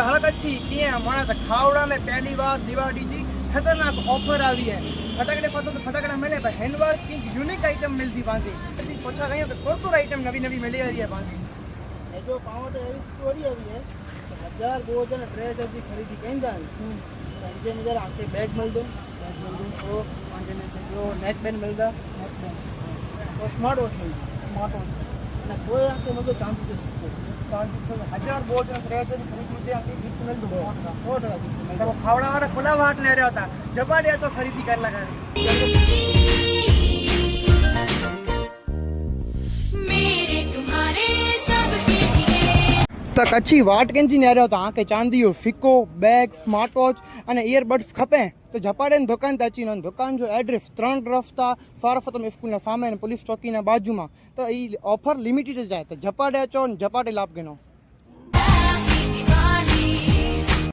तो हलक अच्छी किए माना तो खावड़ा में पहली बार दिवाली जी खतरनाक ऑफर आई है। फटाकड़े पतो तो फटाकड़ा मिले पर हैंडवर्क की यूनिक आइटम मिलती बांधी पूछा गई तो कोई आइटम नवी नवी मिली रही है बांधी ये जो पावट है स्टोरी अभी है 1000 ड्रेस अभी खरीदी कहीं जाए संजय नजर आके बैग मिल दो तो आगे में से जो नेक बैंड मिलता तो स्मार्ट वॉच मिल स्मार्ट वॉच ना कोई आके मुझे काम दे सकते 1000 बोझ ड्रेस खरीदी आके गिफ्ट मिल दो 100 सब खावड़ा वाला खुला वाट ले रहा था जपाड़िया तो खरीदी कर लगा तो कच्छी वाट केंची ने रहा था आके चांदी फिको बैग स्मार्ट वॉच અને ઇયરબડ્સ ખપે તો જપાડે દુકાન તાચી નો દુકાન જો એડ્રેસ 3 રસ્તા ફારફતમ સ્કૂલના સામે પોલીસ ચોકીના બાજુમાં તો એ ઓફર લિમિટેડ જાય તો જપાડે ચો જપાડે લાભ ગનો